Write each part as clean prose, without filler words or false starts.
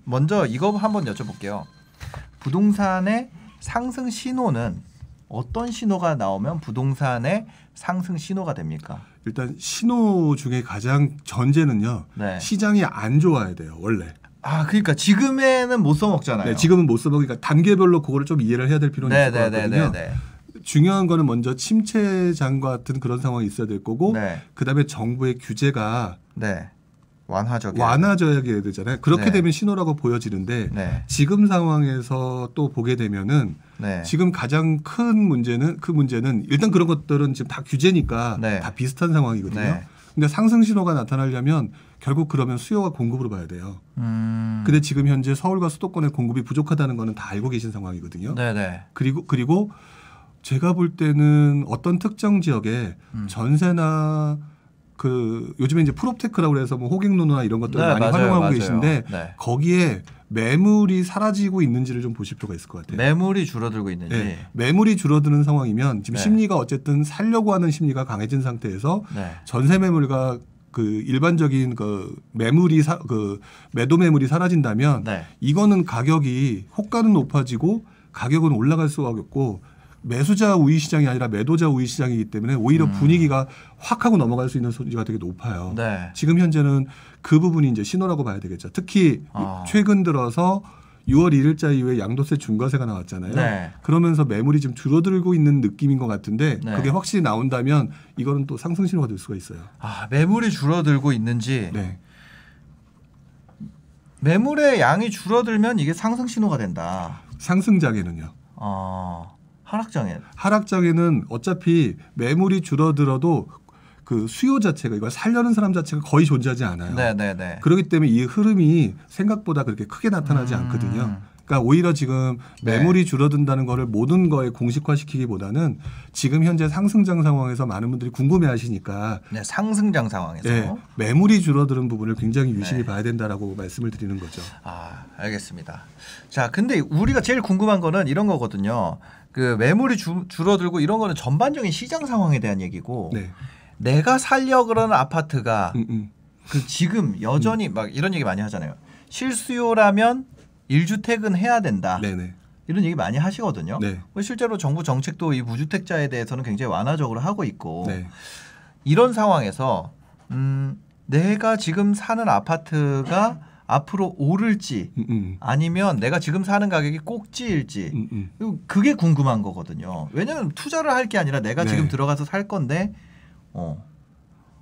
먼저 이거 한번 여쭤볼게요. 부동산의 상승 신호는 어떤 신호가 나오면 부동산의 상승 신호가 됩니까? 일단 신호 중에 가장 전제는요. 네. 시장이 안 좋아야 돼요. 원래. 아, 그러니까 지금에는 못 써먹잖아요. 네, 지금은 못 써먹으니까 단계별로 그거를 좀 이해를 해야 될 필요는 있을 것 같거든요. 중요한 거는 먼저 침체장과 같은 그런 상황이 있어야 될 거고 네. 그다음에 정부의 규제가 네. 완화져야 되잖아요. 그렇게 네. 되면 신호라고 보여지는데 네. 지금 상황에서 또 보게 되면은 네. 지금 가장 큰 문제는 일단 그런 것들은 지금 다 규제니까 네. 다 비슷한 상황이거든요. 네. 근데 상승 신호가 나타나려면 결국 그러면 수요와 공급으로 봐야 돼요. 근데 지금 현재 서울과 수도권의 공급이 부족하다는 거는 다 알고 계신 상황이거든요. 네네. 그리고 제가 볼 때는 어떤 특정 지역에 전세나 요즘에 이제 프롭테크라고 해서 뭐 호갱노노나 이런 것들을 많이 활용하고 계신데 네. 거기에 매물이 사라지고 있는지를 좀 보실 필요가 있을 것 같아요. 매물이 줄어들고 있는지. 네. 매물이 줄어드는 상황이면 지금 네. 심리가 어쨌든 살려고 하는 심리가 강해진 상태에서 네. 전세 매물과 일반적인 매도 매물이 사라진다면 네. 이거는 가격이 호가는 높아지고 가격은 올라갈 수밖에 없고 매수자 우위 시장이 아니라 매도자 우위 시장이기 때문에 오히려 분위기가 확 하고 넘어갈 수 있는 소지가 되게 높아요. 네. 지금 현재는 그 부분이 이제 신호라고 봐야 되겠죠. 특히 최근 들어서 6월 1일자 이후에 양도세 중과세가 나왔잖아요. 네. 그러면서 매물이 좀 줄어들고 있는 느낌인 것 같은데 네. 그게 확실히 나온다면 이거는 또 상승 신호가 될 수가 있어요. 아, 매물이 줄어들고 있는지. 네. 매물의 양이 줄어들면 이게 상승 신호가 된다. 상승장에는요. 하락장에는 어차피 매물이 줄어들어도 그 수요 자체가 이걸 살려는 사람 자체가 거의 존재하지 않아요. 네네네. 그렇기 때문에 이 흐름이 생각보다 그렇게 크게 나타나지 않거든요. 그러니까 오히려 지금 매물이 줄어든다는 거를 모든 거에 공식화시키기보다는 지금 현재 상승장 상황에서 많은 분들이 궁금해하시니까 상승장 상황에서 매물이 줄어드는 부분을 굉장히 유심히 봐야 된다라고 말씀을 드리는 거죠. 아, 알겠습니다. 자, 근데 우리가 제일 궁금한 거는 이런 거거든요. 그 매물이 줄어들고 이런 거는 전반적인 시장 상황에 대한 얘기고 내가 살려 그러는 아파트가 지금 여전히 막 이런 얘기 많이 하잖아요. 실수요라면 1주택은 해야 된다. 이런 얘기 많이 하시거든요. 실제로 정부 정책도 이 무주택자에 대해서는 굉장히 완화적으로 하고 있고 이런 상황에서 내가 지금 사는 아파트가 앞으로 오를지 아니면 내가 지금 사는 가격이 꼭지일지 그게 궁금한 거거든요. 왜냐하면 투자를 할 게 아니라 내가 지금 들어가서 살 건데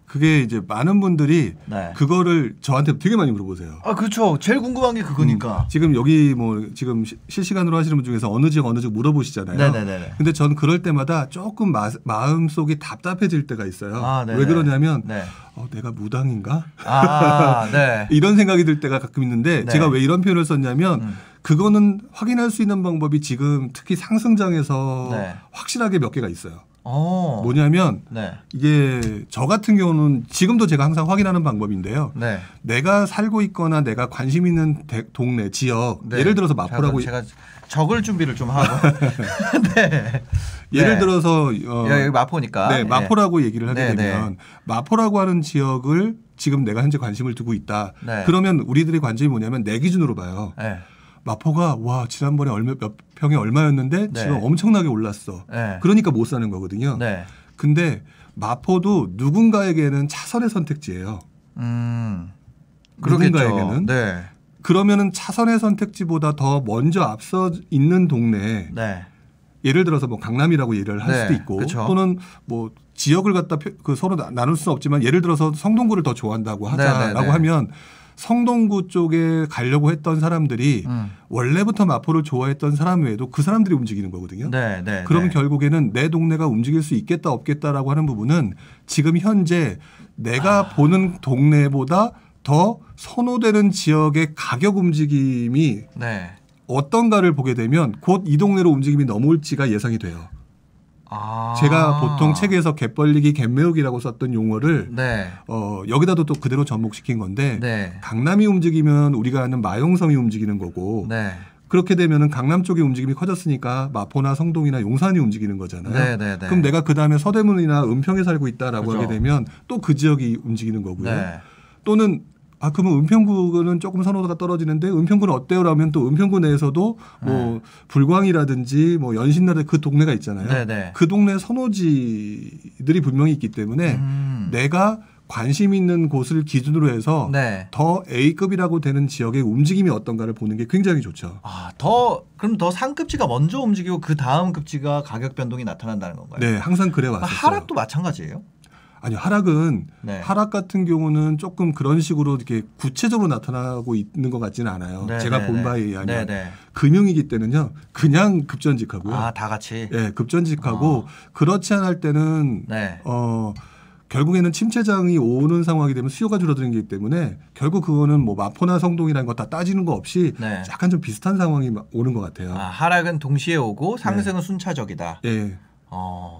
그게 이제 많은 분들이 그거를 저한테 되게 많이 물어보세요. 아, 그렇죠. 제일 궁금한 게 그거니까. 지금 여기 지금 실시간으로 하시는 분 중에서 어느 지역 물어보시잖아요. 네네네. 근데 전 그럴 때마다 조금 마음속이 답답해질 때가 있어요. 왜 그러냐면 내가 무당인가? 이런 생각이 들 때가 가끔 있는데 제가 왜 이런 표현을 썼냐면 그거는 확인할 수 있는 방법이 지금 특히 상승장에서 확실하게 몇 개가 있어요. 뭐냐면 이게 저 같은 경우는 지금도 제가 항상 확인하는 방법인데요. 내가 살고 있거나 내가 관심 있는 동네 지역 예를 들어서 마포라고 제가 적을 준비를 좀 하고 예를 들어서 여기 마포니까 마포라고 얘기를 하게 되면 마포라고 하는 지역을 지금 내가 현재 관심을 두고 있다. 그러면 우리들의 관심이 뭐냐면 내 기준으로 봐요. 마포가 지난번에 몇 평에 얼마였는데 지금 엄청나게 올랐어. 그러니까 못 사는 거거든요. 근데 마포도 누군가에게는 차선의 선택지예요. 누군가에게는. 그러면은 차선의 선택지보다 더 먼저 앞서 있는 동네. 예를 들어서 뭐 강남이라고 예를 할 수도 있고 또는 뭐 지역을 갖다 서로 나눌 수는 없지만 예를 들어서 성동구를 더 좋아한다고 하자라고 하면 성동구 쪽에 가려고 했던 사람들이 원래부터 마포를 좋아했던 사람 외에도 그 사람들이 움직이는 거거든요. 그러면 결국에는 내 동네가 움직일 수 있겠다 없겠다라고 하는 부분은 지금 현재 내가 보는 동네보다 더 선호되는 지역의 가격 움직임이 어떤가를 보게 되면 곧 이 동네로 움직임이 넘어올지가 예상이 돼요. 제가 보통 책에서 갯벌리기, 갯매우기라고 썼던 용어를 여기다도 또 그대로 접목시킨 건데 강남이 움직이면 우리가 아는 마용성이 움직이는 거고 그렇게 되면은 강남 쪽의 움직임이 커졌으니까 마포나 성동이나 용산이 움직이는 거잖아요. 그럼 내가 그다음에 서대문이나 은평에 살고 있다라고 하게 되면 또 그 지역이 움직이는 거고요. 또는 아 그러면 은평구는 조금 선호도가 떨어지는데 은평구는 어때요라면 또 은평구 내에서도 뭐 불광이라든지 뭐 연신나라든지 그 동네가 있잖아요. 네네. 그 동네 선호지들이 분명히 있기 때문에 내가 관심 있는 곳을 기준으로 해서 네. 더 A급이라고 되는 지역의 움직임이 어떤가를 보는 게 굉장히 좋죠. 그럼 더 상급지가 먼저 움직이고 그 다음 급지가 가격 변동이 나타난다는 건가요? 네, 항상 그래 왔었어요. 하락도 마찬가지예요? 아니요, 하락은 네. 하락 같은 경우는 조금 그런 식으로 이렇게 구체적으로 나타나고 있는 것 같지는 않아요. 네, 제가 본 바에 의하면 금융위기 때는요, 그냥 급전직하고요. 다 같이. 네, 급전직하고 그렇지 않을 때는 결국에는 침체장이 오는 상황이 되면 수요가 줄어드는 게 있기 때문에 결국 그거는 뭐 마포나 성동이라는 거 다 따지는 거 없이 약간 좀 비슷한 상황이 오는 것 같아요. 하락은 동시에 오고 상승은 순차적이다. 네.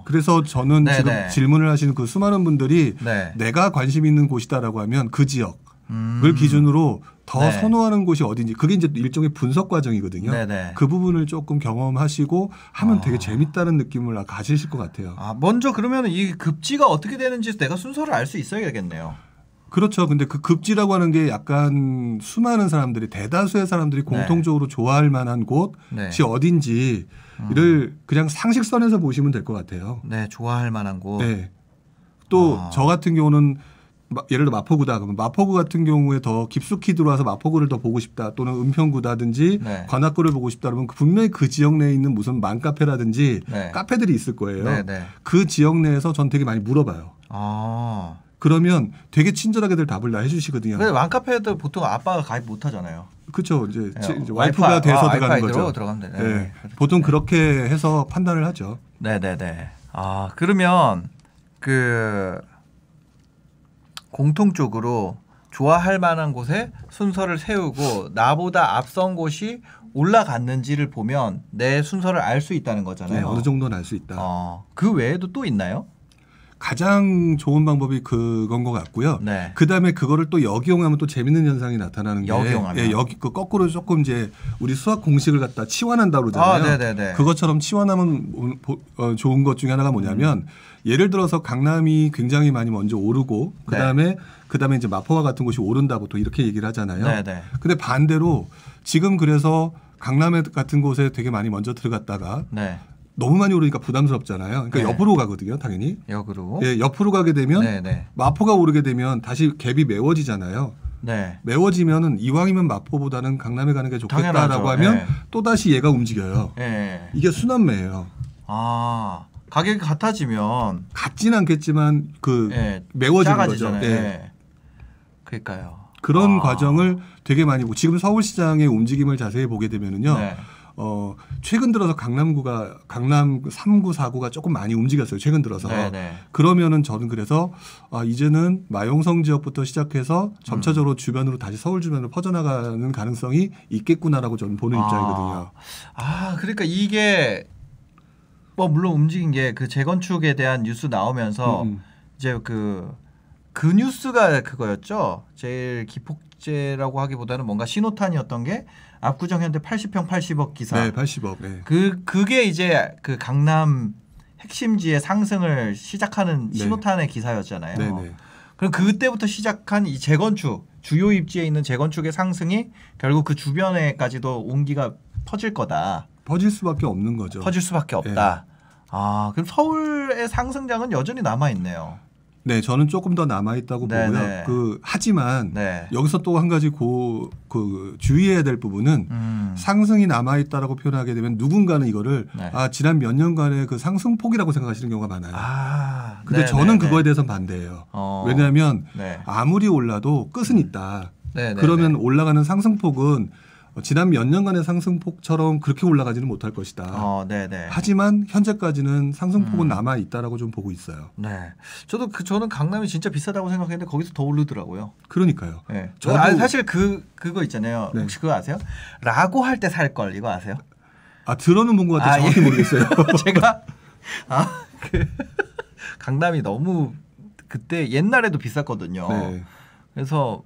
그래서 저는 지금 질문을 하시는 그 수많은 분들이 내가 관심 있는 곳이다라고 하면 그 지역을 기준으로 더 선호하는 곳이 어딘지 그게 이제 일종의 분석 과정이거든요. 그 부분을 조금 경험하시고 하면 되게 재밌다는 느낌을 가지실 것 같아요. 먼저 그러면 이 급지가 어떻게 되는지 내가 순서를 알 수 있어야겠네요. 그렇죠. 근데 그 급지라고 하는 게 약간 수많은 사람들이 대다수의 사람들이 공통적으로 좋아할 만한 곳이 어딘지 이를 그냥 상식선에서 보시면 될 것 같아요. 네, 좋아할 만한 곳. 네. 또 저 같은 경우는 예를 들어 마포구다. 그러면 마포구 같은 경우에 더 깊숙이 들어와서 마포구를 더 보고 싶다. 또는 은평구다든지 관악구를 보고 싶다. 그러면 분명히 그 지역 내에 있는 무슨 맘카페라든지 카페들이 있을 거예요. 그 지역 내에서 전 되게 많이 물어봐요. 그러면 되게 친절하게들 답을 다 해주시거든요. 근데 맘카페도 보통 아빠가 가입 못 하잖아요. 그렇죠. 이제 와이프가 돼서 들어가는 거죠. 들어가면 네. 보통 그렇게 해서 판단을 하죠. 네네네. 그러면 공통적으로 좋아할 만한 곳에 순서를 세우고 나보다 앞선 곳이 올라갔는지를 보면 내 순서를 알 수 있다는 거잖아요. 네, 어느 정도는 알 수 있다. 그 외에도 또 있나요? 가장 좋은 방법이 그건 것 같고요. 그다음에 그거를 또 역이용하면 또 재밌는 현상이 나타나는 게 그 거꾸로 조금 이제 우리 수학 공식을 갖다 치환한다 그러잖아요. 그것처럼 치환하면 좋은 것 중에 하나가 뭐냐면 예를 들어서 강남이 굉장히 많이 먼저 오르고 그다음에 이제 마포와 같은 곳이 오른다 보통 이렇게 얘기를 하잖아요. 근데 반대로 지금 그래서 강남 같은 곳에 되게 많이 먼저 들어갔다가 너무 많이 오르니까 부담스럽잖아요. 그러니까 옆으로 가거든요, 당연히. 역으로. 예, 옆으로 가게 되면 마포가 오르게 되면 다시 갭이 메워지잖아요. 메워지면은 이왕이면 마포보다는 강남에 가는 게 좋겠다라고 당연하죠. 하면 또 다시 얘가 움직여요. 이게 순환매예요. 가격이 같아지면 같지는 않겠지만 메워지는 거죠. 그러니까요. 그런 과정을 되게 많이 보고 지금 서울시장의 움직임을 자세히 보게 되면은요. 최근 들어서 강남 3구, 4구가 조금 많이 움직였어요. 최근 들어서. 그러면은 저는 그래서 이제는 마용성 지역부터 시작해서 점차적으로 주변으로 다시 서울 주변으로 퍼져나가는 가능성이 있겠구나라고 저는 보는 입장이거든요. 그러니까 이게 물론 움직인 게 그 재건축에 대한 뉴스 나오면서 이제 그 뉴스가 그거였죠. 제일 기폭제라고 하기보다는 뭔가 신호탄이었던 게 압구정 현대 80평 80억 기사. 네, 80억. 네. 그게 이제 그 강남 핵심지의 상승을 시작하는 신호탄의 기사였잖아요. 그럼 그때부터 시작한 이 재건축, 주요 입지에 있는 재건축의 상승이 결국 그 주변에까지도 온기가 퍼질 거다. 퍼질 수밖에 없는 거죠. 퍼질 수밖에 없다. 그럼 서울의 상승장은 여전히 남아 있네요. 네, 저는 조금 더 남아 있다고 보고요. 하지만 여기서 또 한 가지 주의해야 될 부분은 상승이 남아 있다라고 표현하게 되면 누군가는 이거를 지난 몇 년간의 그 상승폭이라고 생각하시는 경우가 많아요. 근데 저는 그거에 대해서는 반대예요. 왜냐하면 아무리 올라도 끝은 있다. 그러면 올라가는 상승폭은 지난 몇 년간의 상승폭처럼 그렇게 올라가지는 못할 것이다. 하지만 현재까지는 상승폭은 남아 있다라고 좀 보고 있어요. 저는 강남이 진짜 비싸다고 생각했는데 거기서 더 오르더라고요. 그러니까요. 사실 그거 있잖아요. 혹시 그거 아세요? 라고 할 때 살 걸 이거 아세요? 들어는 본 것 같아요. 정확히 모르겠어요. 제가 강남이 너무 그때 옛날에도 비쌌거든요. 그래서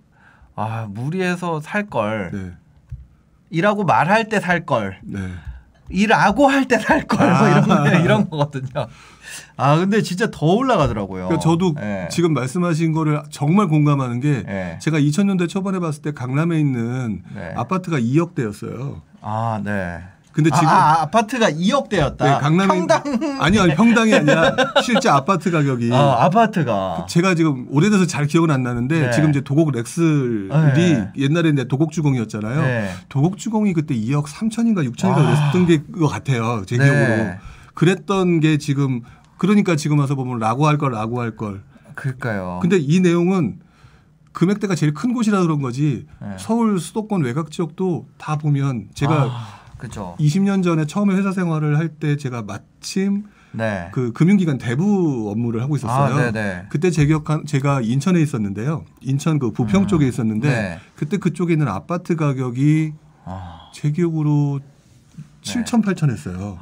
무리해서 살 걸. 이라고 말할 때 살 걸. 이라고 할 때 살 걸 뭐 이런 거거든요. 아 근데 진짜 더 올라가더라고요. 그러니까 저도 지금 말씀하신 거를 정말 공감하는 게 제가 2000년대 초반에 봤을 때 강남에 있는 아파트가 2억대였어요. 아 네. 근데 지금 아파트가 2억대였다. 네, 강남에 평당 아니요 평당이 아니라 실제 아파트 가격이 아파트가 제가 지금 오래돼서 잘 기억은 안 나는데 지금 이제 도곡 렉슬이 옛날에 이제 도곡주공이었잖아요. 도곡주공이 그때 2억 3천인가 6천인가 그랬던 게 것 같아요. 제 기억으로 그랬던 게 지금 그러니까 지금 와서 보면 라고 할 걸. 그러니까요. 근데 이 내용은 금액대가 제일 큰 곳이라 그런 거지 서울 수도권 외곽 지역도 다 보면 제가 그죠. 20년 전에 처음에 회사 생활을 할 때 제가 마침 그 금융기관 대부 업무를 하고 있었어요. 그때 제가 인천에 있었는데요. 인천 그 부평 쪽에 있었는데 그때 그쪽에 있는 아파트 가격이 제 기억으로 7천, 8천 했어요.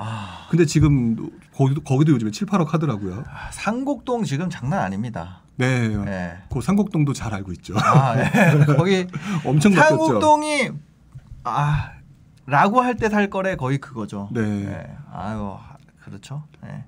근데 지금 거기도 요즘에 7, 8억 하더라고요. 상곡동 지금 장난 아닙니다. 네. 그 상곡동도 잘 알고 있죠. 거기 엄청 바뀌었죠. 상곡동이 라고 할 때 살 거래 거의 그거죠. 네. 아유, 그렇죠. 네.